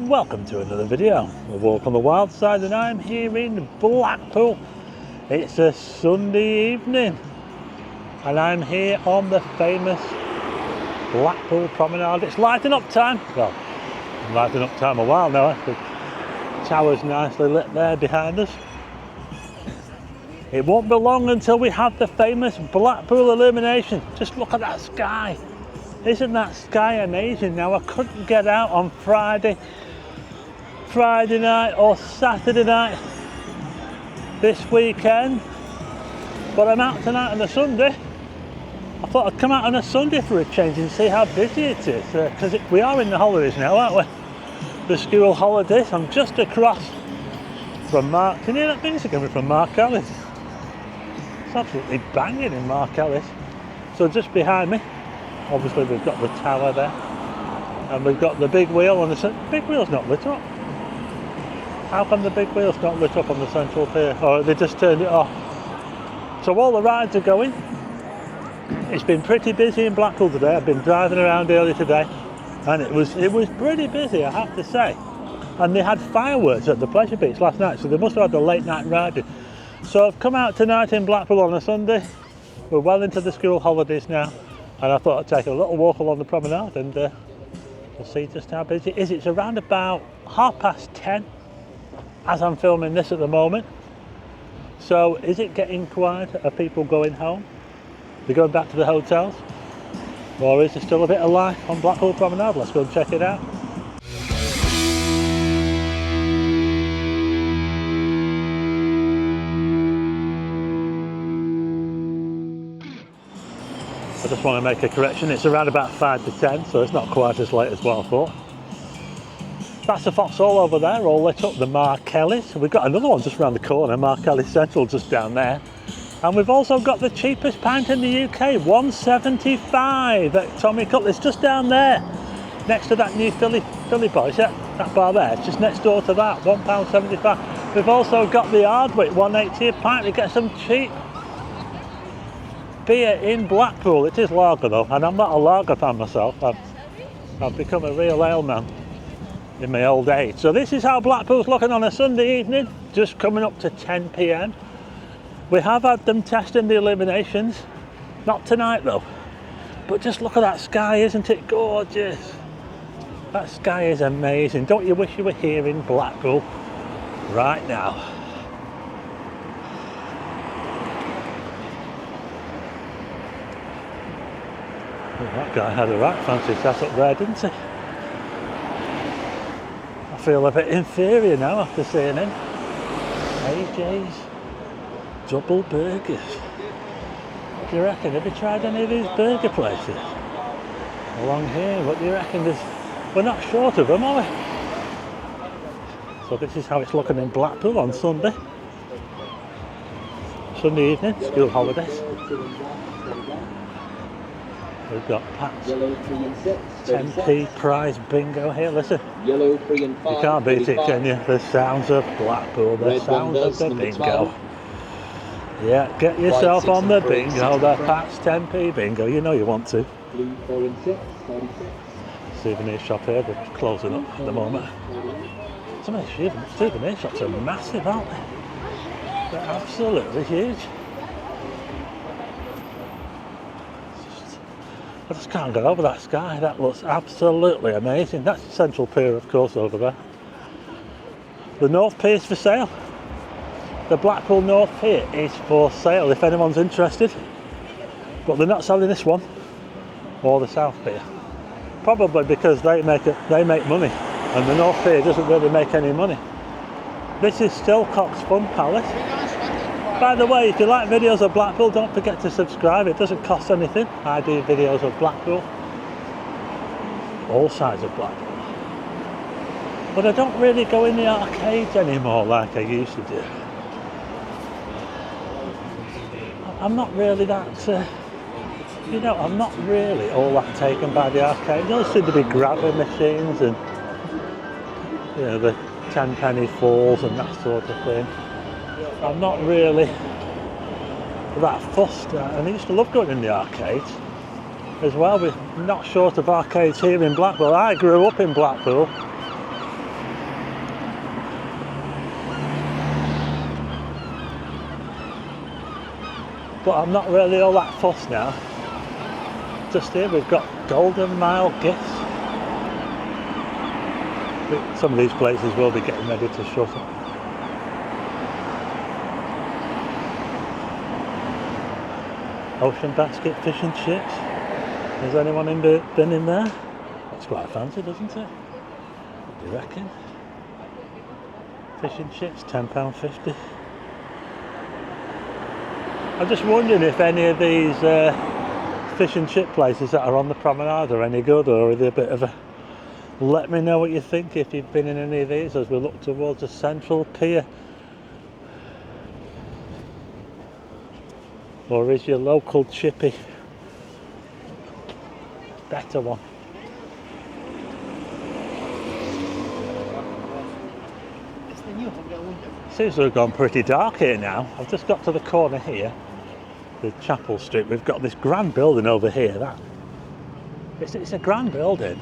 Welcome to another video. We walk on the wild side and I'm here in Blackpool. It's a Sunday evening and I'm here on the famous Blackpool Promenade. It's lighting up time. Well, lighting up time a while now. The tower's nicely lit there behind us. It won't be long until we have the famous Blackpool illumination. Just look at that sky. Isn't that sky amazing? Now I couldn't get out on Friday night or Saturday night this weekend, but I'm out tonight on a Sunday. I thought I'd come out on a Sunday for a change and see how busy it is, because we are in the holidays now, aren't we? The school holidays. I'm just across from Mark. Can you hear that music coming from Mark Ellis? It's absolutely banging in Mark Ellis. So just behind me, obviously we've got the tower there, and we've got the big wheel on the big wheel's not lit up. How come the big wheel's not lit up on the central pier? Or they just turned it off? So all the rides are going. It's been pretty busy in Blackpool today. I've been driving around early today, and it was pretty busy, I have to say. And they had fireworks at the Pleasure Beach last night, so they must have had a late night riding. So I've come out tonight in Blackpool on a Sunday. We're well into the school holidays now, and I thought I'd take a little walk along the promenade and we'll see just how busy it is. It's around about 10:30 as I'm filming this at the moment. So is it getting quiet? Are people going home? They're going back to the hotels? Or is there still a bit of life on Blackpool Promenade? Let's go and check it out. I just want to make a correction. It's around about 5 to 10, so it's not quite as late as what I thought. That's the Vauxhall over there, all lit up, the Mark Ellis. We've got another one just around the corner, Mark Ellis Central just down there. And we've also got the cheapest pint in the UK, £1.75 at Tommy Cutler's, just down there, next to that new Philly Boys, yeah, that bar there, it's just next door to that, £1.75. We've also got the Hardwick, £1.80 a pint. We get some cheap beer in Blackpool. It is lager though, and I'm not a lager fan myself. I've become a real ale man in my old age. So this is how Blackpool's looking on a Sunday evening, just coming up to 10 PM. We have had them testing the illuminations, not tonight though, but just look at that sky, isn't it gorgeous? That sky is amazing. Don't you wish you were here in Blackpool right now? Well, that guy had a right fancy set up there, didn't he? I feel a bit inferior now after seeing him. AJ's double burgers. What do you reckon? Have you tried any of these burger places along here? What do you reckon? We're not short of them, are we? So this is how it's looking in Blackpool on Sunday. Sunday evening, school holidays. We've got Pat's 10p prize bingo here. Listen, yellow, 3 and 5, you can't beat it, can you? The sounds of Blackpool, the sounds of the bingo. Yeah, get yourself on the bingo, the Pat's 10p bingo. You know you want to. Blue, 4 and 6, 46. Souvenir shop here, they're closing up at the moment. Some of these souvenir shops are massive, aren't they? They're absolutely huge. I just can't get over that sky. That looks absolutely amazing. That's the Central Pier, of course, over there. The North Pier is for sale. The Blackpool North Pier is for sale if anyone's interested. But they're not selling this one or the South Pier. Probably because they make money and the North Pier doesn't really make any money. This is still Cox Fun Palace. By the way, if you like videos of Blackpool, don't forget to subscribe. It doesn't cost anything. I do videos of Blackpool, all sides of Blackpool. But I don't really go in the arcades anymore like I used to do. I'm not really that, I'm not really all that taken by the arcade. There seem to be grabbing machines and, the 10p falls and that sort of thing. I'm not really that fussed, and I used to love going in the arcades as well. We're not short of arcades here in Blackpool. I grew up in Blackpool, but I'm not really all that fussed now. Just here we've got Golden Mile gifts. Some of these places will be getting ready to shut. Ocean basket fish and chips. Has anyone been in there? That's quite fancy, doesn't it? What do you reckon? Fish and chips, £10.50. I'm just wondering if any of these fish and chip places that are on the promenade are any good, or are they a bit of a... Let me know what you think if you've been in any of these as we look towards the central pier. Or is your local chippy better one? Seems to have gone pretty dark here now. I've just got to the corner here, the Chapel Street. We've got this grand building over here. It's a grand building,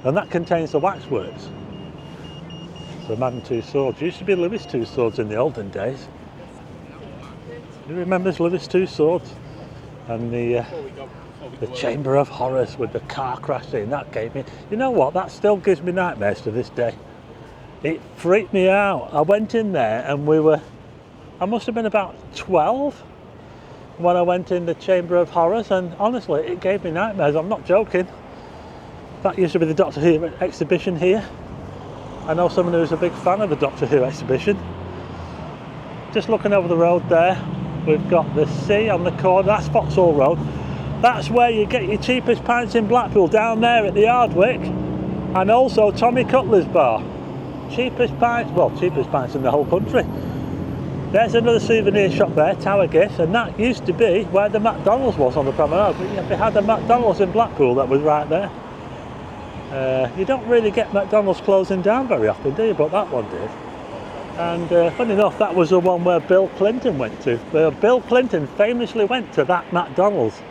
and that contains the waxworks. So Madame Tussauds used to be Louis Tussauds in the olden days. Do you remember Louis Tussauds? And the Chamber of Horrors with the car crash scene? That gave me, you know what, that still gives me nightmares to this day. It freaked me out. I went in there and I must have been about 12 when I went in the Chamber of Horrors, and honestly it gave me nightmares. I'm not joking. That used to be the Doctor Who exhibition here. I know someone who's a big fan of the Doctor Who exhibition. Just looking over the road there, we've got the sea on the corner. That's Vauxhall Road. That's where you get your cheapest pints in Blackpool, down there at the Ardwick, and also Tommy Cutler's bar. Cheapest pints, well, cheapest pints in the whole country. There's another souvenir shop there, Tower Gifts, and that used to be where the McDonald's was on the promenade. They had a McDonald's in Blackpool that was right there. You don't really get McDonald's closing down very often, do you? But that one did. And funny enough, that was the one where Bill Clinton went to. Bill Clinton famously went to that McDonald's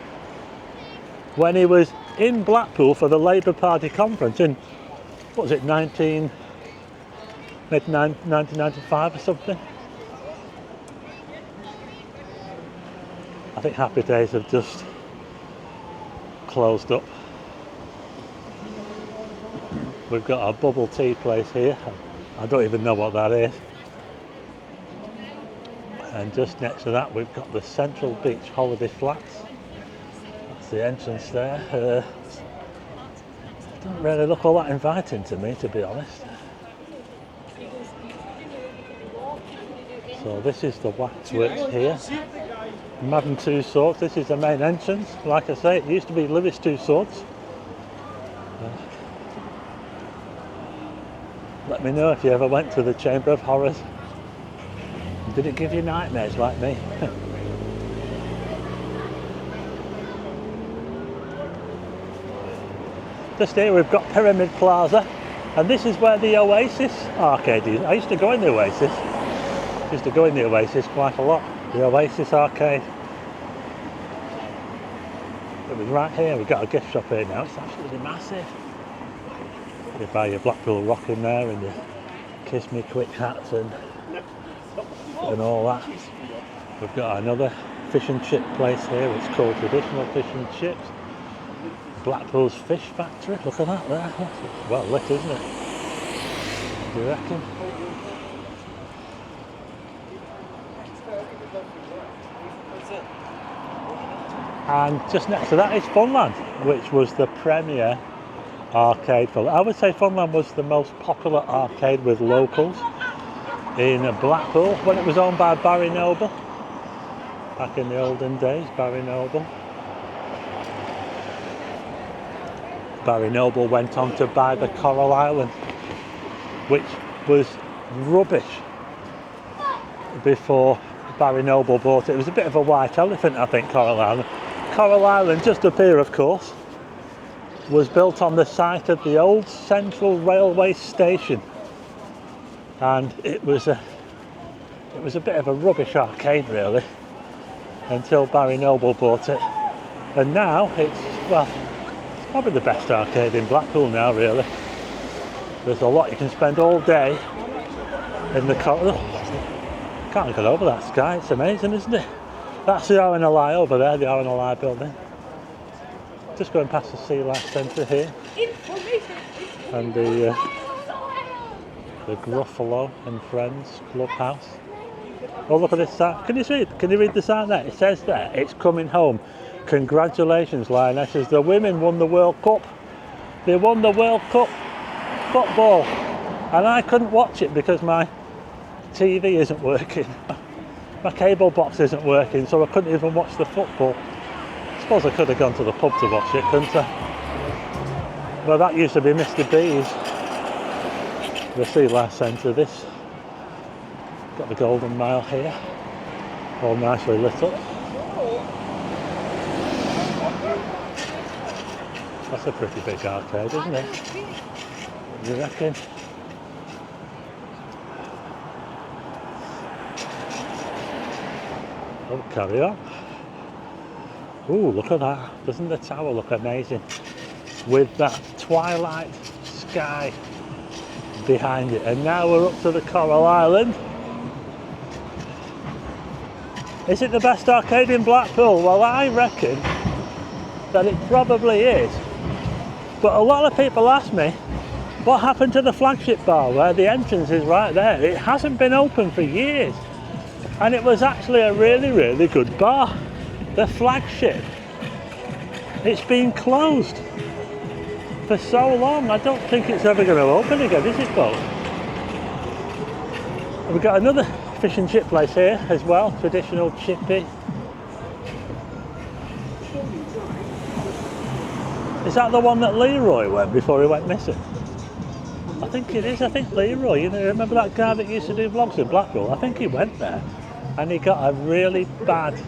when he was in Blackpool for the Labour Party conference in, what was it, 1995 or something. I think Happy Days have just closed up. We've got a bubble tea place here. I don't even know what that is. And just next to that we've got the Central Beach Holiday Flats. That's the entrance there. Doesn't really look all that inviting to me, to be honest. So this is the waxworks here. Madame Tussauds, this is the main entrance. Like I say, it used to be Louis Tussauds. Let me know if you ever went to the Chamber of Horrors. Did it give you nightmares like me? Just here we've got Pyramid Plaza, and this is where the Oasis arcade is. I used to go in the Oasis. Quite a lot. The Oasis arcade. It was right here. We've got a gift shop here now. It's absolutely massive. You buy your Blackpool Rock in there and your Kiss Me Quick hats and all that. We've got another fish and chip place here. It's called Traditional Fish and Chips. Blackpool's Fish Factory. Look at that there. That's well lit, isn't it? Do you reckon? And just next to that is Funland, which was the premier arcade for, I would say Funland was the most popular arcade with locals in Blackpool when it was owned by Barry Noble back in the olden days. Barry Noble went on to buy the Coral Island, which was rubbish before Barry Noble bought it. It was a bit of a white elephant, I think, Coral Island. Coral Island, just up here of course, was built on the site of the old Central Railway Station, and it was a bit of a rubbish arcade really until Barry Noble bought it, and now it's probably the best arcade in Blackpool now really. There's a lot, you can spend all day in the corridor. Can't get over that sky, it's amazing, isn't it? That's the R&LI over there, the R&LI building. Just going past the Sea Life Centre here. And the Gruffalo and Friends Clubhouse. Oh, look at this sign. Can you read the sign there? It says there, it's coming home. Congratulations, Lionesses. The women won the World Cup. They won the World Cup football. And I couldn't watch it because my TV isn't working. My cable box isn't working, so I couldn't even watch the football. I suppose I could have gone to the pub to watch it, couldn't I? Well, that used to be Mr. B's. The Sea Life Centre, this. Got the Golden Mile here, all nicely lit up. That's a pretty big arcade, isn't it? What do you reckon? Oh, carry on. Ooh, look at that. Doesn't the tower look amazing? With that twilight sky behind it. And now we're up to the Coral Island. Is it the best arcade in Blackpool? Well, I reckon that it probably is. But a lot of people ask me, what happened to the flagship bar where the entrance is right there? It hasn't been open for years. And it was actually a really, really good bar. The flagship. It's been closed for so long. I don't think it's ever going to open again, is it, folks? We've got another fish and chip place here as well, traditional chippy. Is that the one that Leroy went before he went missing? I think it is. I think Leroy, you know, remember that guy that used to do vlogs in Blackpool? I think he went there and he got a really bad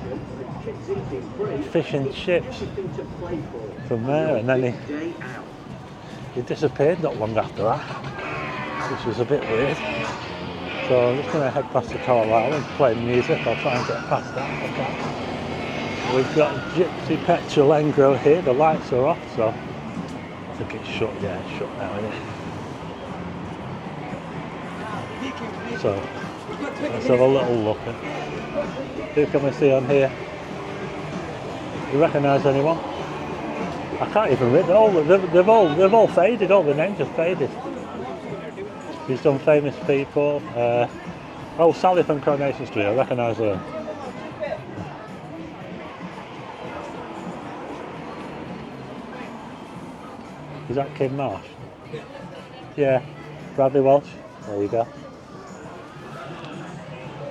fish and chips from there, and then he disappeared not long after that, which was a bit weird. So I'm just going to head past the Coral Island, play music. I'll try and get past that if I can. We've got Gypsy Petrolengro here. The lights are off, so I think it's shut. Yeah, it's shut now, isn't it? So let's have a little look at who can we see on here. Do you recognise anyone? I can't even read. They've all faded. All the names have faded. He's done famous people. Oh, Sally from Coronation Street, I recognise her. Is that Kim Marsh? Yeah, Bradley Walsh. There you go.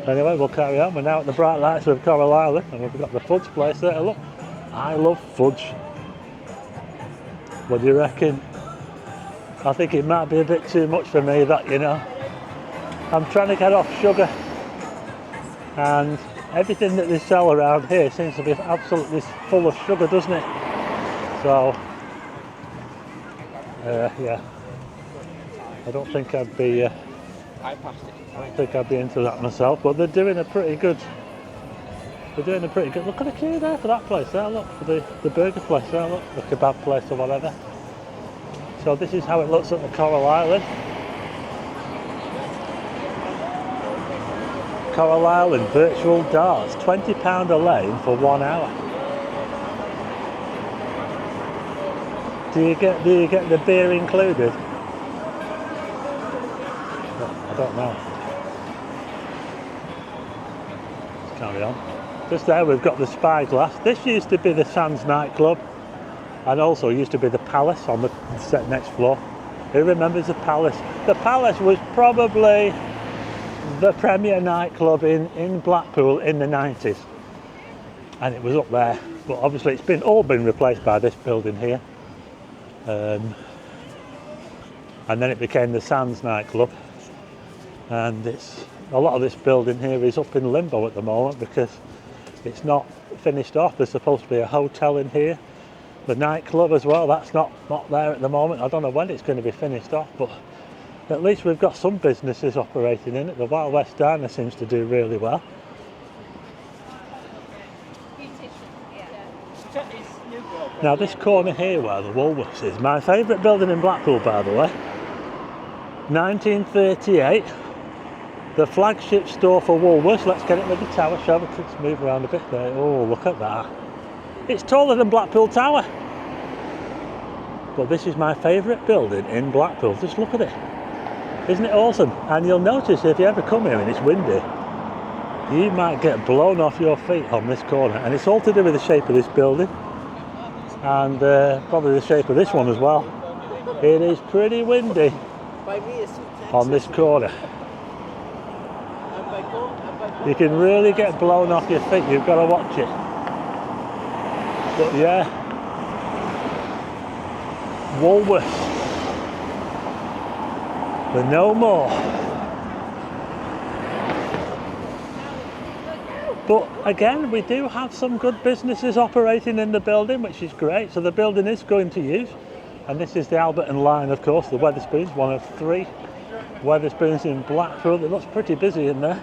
Anyway, we'll carry on. We're now at the bright lights of Coral Island, and we've got the fudge place there. Look, I love fudge. What do you reckon? I think it might be a bit too much for me, that, you know. I'm trying to get off sugar, and everything that they sell around here seems to be absolutely full of sugar, doesn't it? So, yeah, I don't think I'd be into that myself. But they're doing a pretty good. Look at the queue there for that place there. Look for the burger place there. Look, the kebab place or whatever. So this is how it looks at the Coral Island. Coral Island virtual darts, £20 a lane for 1 hour. Do you get the beer included? I don't know. Let's carry on. Just there we've got the Spyglass. This used to be the Sands nightclub, and also used to be the Palace on the set next floor. Who remembers the Palace? The Palace was probably the premier nightclub in Blackpool in the 90s, and it was up there. But obviously it's all been replaced by this building here, and then it became the Sands nightclub. And a lot of this building here is up in limbo at the moment because it's not finished off. There's supposed to be a hotel in here, the nightclub as well. That's not there at the moment. I don't know when it's going to be finished off, but at least we've got some businesses operating in it. The Wild West Diner seems to do really well. Now this corner here where the Woolworths is, my favourite building in Blackpool, by the way. 1938. the flagship store for Woolworths. Let's get it with the tower. Show it. Let's move around a bit there. Oh, look at that. It's taller than Blackpool Tower. But this is my favourite building in Blackpool. Just look at it. Isn't it awesome? And you'll notice if you ever come here and it's windy, you might get blown off your feet on this corner. And it's all to do with the shape of this building. And probably the shape of this one as well. It is pretty windy on this corner. You can really get blown off your feet. You've got to watch it. But yeah, Woolworths. But no more. But again, we do have some good businesses operating in the building, which is great. So the building is going to use. And this is the Alberton line, of course, the Wetherspoons, one of 3 Wetherspoons in Blackpool. It looks pretty busy in there.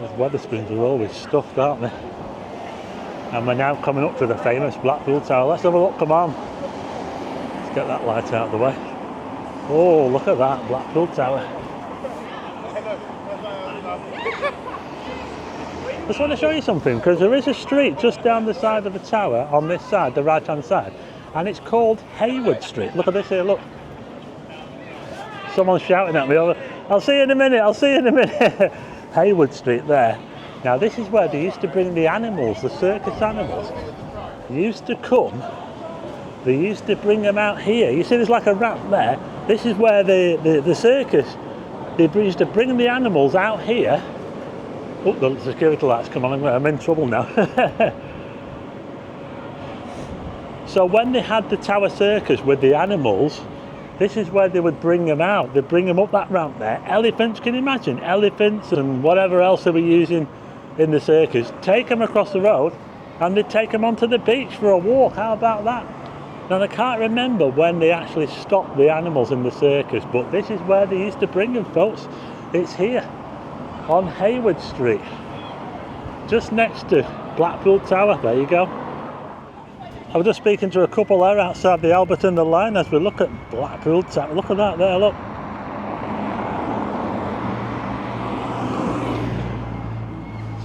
Those Wetherspoons are always stuffed, aren't they? And we're now coming up to the famous Blackpool Tower. Let's have a look, come on. Let's get that light out of the way. Oh, look at that, Blackpool Tower. I just want to show you something, because there is a street just down the side of the tower, on this side, the right hand side, and it's called Hayward Street. Look at this here, look. Someone's shouting at me over, I'll see you in a minute, I'll see you in a minute. Hayward Street there. Now this is where they used to bring the animals, the circus animals. They used to come, they used to bring them out here. You see there's like a ramp there. This is where the circus, they used to bring the animals out here. Oh, the security lights come on, I'm in trouble now. So when they had the Tower Circus with the animals, this is where they would bring them out. They'd bring them up that ramp there. Elephants, can you imagine? Elephants and whatever else they were using in the circus. Take them across the road and they'd take them onto the beach for a walk. How about that? Now I can't remember when they actually stopped the animals in the circus, but this is where they used to bring them, folks. It's here on Hayward Street, just next to Blackpool Tower. There you go. I was just speaking to a couple there outside the Alberton the line as we look at Blackpool Tower. Look at that there, look.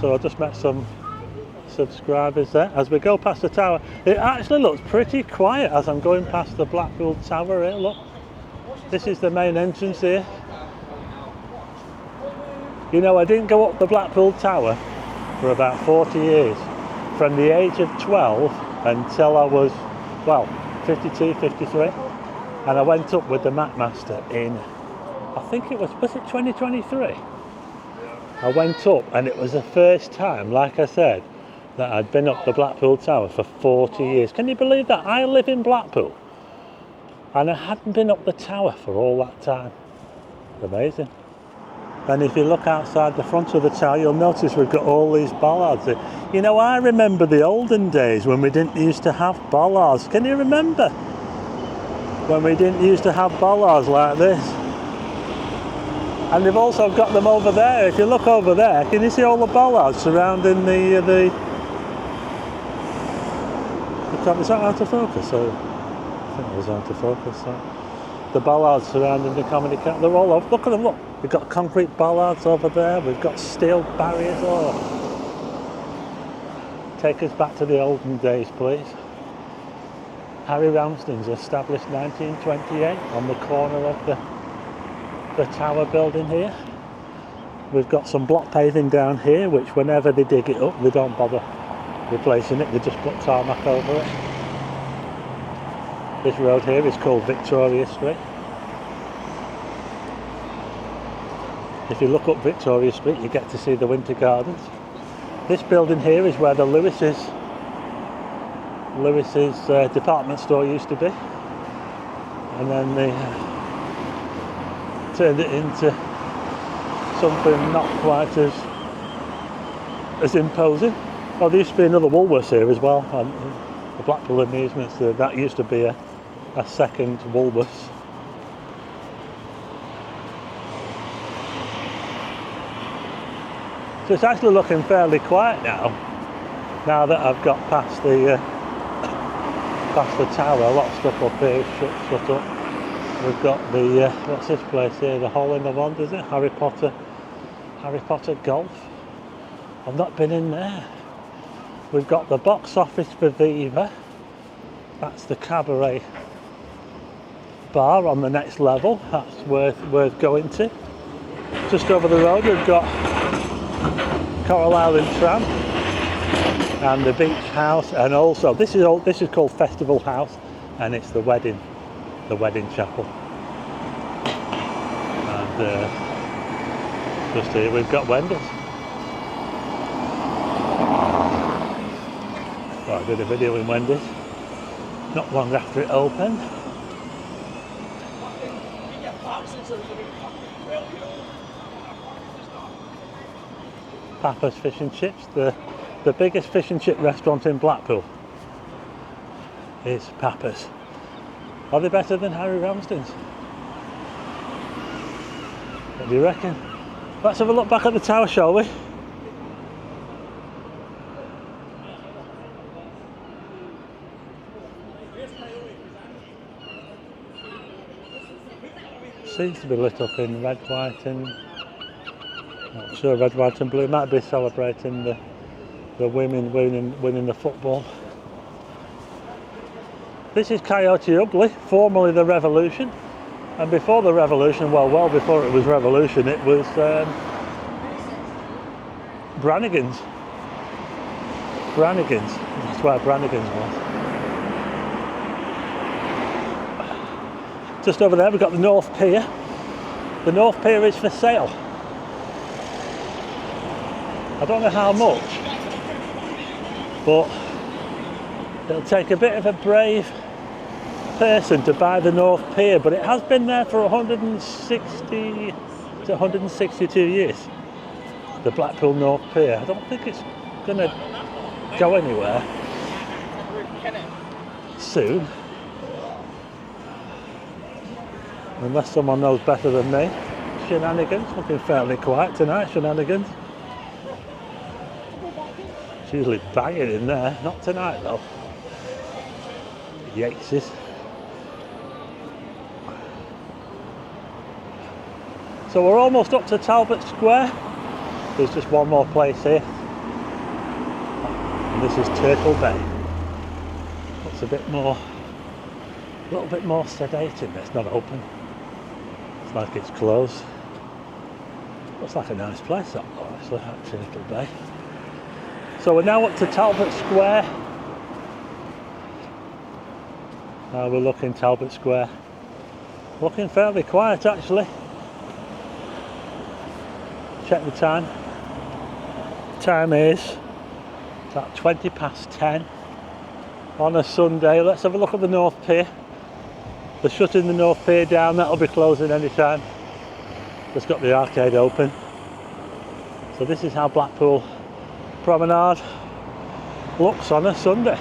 So I just met some subscribers there as we go past the tower. It actually looks pretty quiet as I'm going past the Blackpool Tower here, look. This is the main entrance here. You know, I didn't go up the Blackpool Tower for about 40 years, from the age of 12 until I was, well, 52, 53. And I went up with the Matmaster in, I think it was it 2023? I went up and it was the first time, like I said, that I'd been up the Blackpool Tower for 40 years. Can you believe that? I live in Blackpool and I hadn't been up the tower for all that time. Amazing. And if you look outside the front of the tower, you'll notice we've got all these bollards here. You know, I remember the olden days when we didn't used to have bollards. Can you remember? When we didn't used to have bollards like this. And they've also got them over there. If you look over there, can you see all the bollards surrounding the is that out of focus? So I think it was out of focus. So. The bollards surrounding the comedy camp, they're all over. Look at them, look. We've got concrete bollards over there. We've got steel barriers. Oh. Take us back to the olden days, please. Harry Ramsden's established 1928 on the corner of the tower building here. We've got some block paving down here, which whenever they dig it up, they don't bother replacing it. They just put tarmac over it. This road here is called Victoria Street. If you look up Victoria Street, you get to see the Winter Gardens. This building here is where the Lewis's department store used to be, and then they turned it into something not quite as imposing. Oh, there used to be another Woolworths here as well. The Blackpool Amusements, that used to be a second Woolworths. So it's actually looking fairly quiet now that I've got past the tower. A lot of stuff up here is shut up. We've got the, what's this place here? The Hole in the Wand, is it? Harry Potter Golf. I've not been in there. We've got the box office for Viva. That's the cabaret bar on the next level. That's worth going to. Just over the road we've got Coral Island Tram and the beach house, and also this is called Festival House, and it's the wedding chapel. And just here we've got Wendy's. Well, I did a video in Wendy's not long after it opened. Papa's Fish and Chips, the biggest fish and chip restaurant in Blackpool is Papa's. Are they better than Harry Ramsden's? What do you reckon? Let's have a look back at the tower, shall we? Seems to be lit up in red, white and... not sure, red, white and blue. Might be celebrating the women winning the football. This is Coyote Ugly, formerly the Revolution. And before the Revolution, well before it was Revolution, it was Brannigan's. That's where Brannigan's was. Just over there we've got the North Pier. The North Pier is for sale. I don't know how much, but it'll take a bit of a brave person to buy the North Pier, but it has been there for 160 to 162 years. The Blackpool North Pier. I don't think it's going to go anywhere soon, unless someone knows better than me. Shenanigans, looking fairly quiet tonight. Shenanigans. It's usually banging in there, not tonight though. Yateses. So we're almost up to Talbot Square. There's just one more place here, and this is Turtle Bay. Looks a little bit more sedating. It's not open. It's like it's closed. Looks like a nice place that though, actually, at Turtle Bay. So we're now up to Talbot Square. Now we're looking Talbot Square. Looking fairly quiet actually. Check the time. The time is about 20 past 10 on a Sunday. Let's have a look at the North Pier. They're shutting the North Pier down, that'll be closing any time. Just got the arcade open. So this is how Blackpool Promenade looks on a Sunday.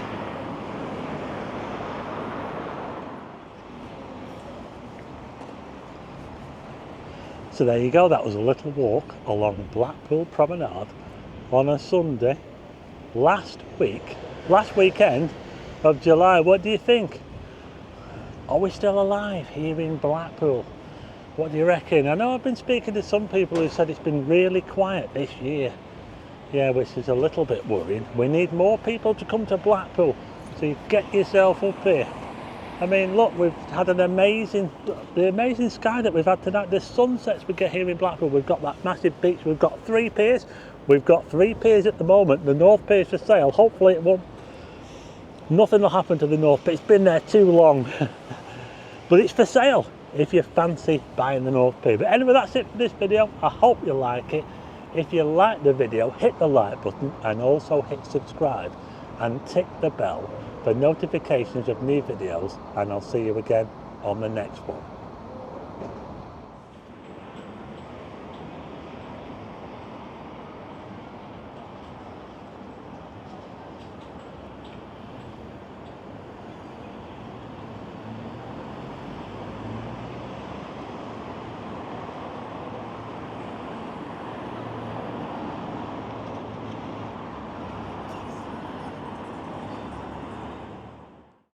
So there you go, that was a little walk along Blackpool Promenade on a Sunday last weekend of July. What do you think? Are we still alive here in Blackpool? What do you reckon? I know I've been speaking to some people who said it's been really quiet this year. Yeah, which is a little bit worrying. We need more people to come to Blackpool, so you get yourself up here. I mean, look, we've had the amazing sky that we've had tonight. The sunsets we get here in Blackpool. We've got that massive beach. We've got 3 piers. We've got 3 piers at the moment. The North Pier is for sale. Hopefully it won't. Nothing will happen to the North Pier. It's been there too long. But it's for sale if you fancy buying the North Pier. But anyway, that's it for this video. I hope you like it. If you like the video, hit the like button and also hit subscribe and tick the bell for notifications of new videos, and I'll see you again on the next one.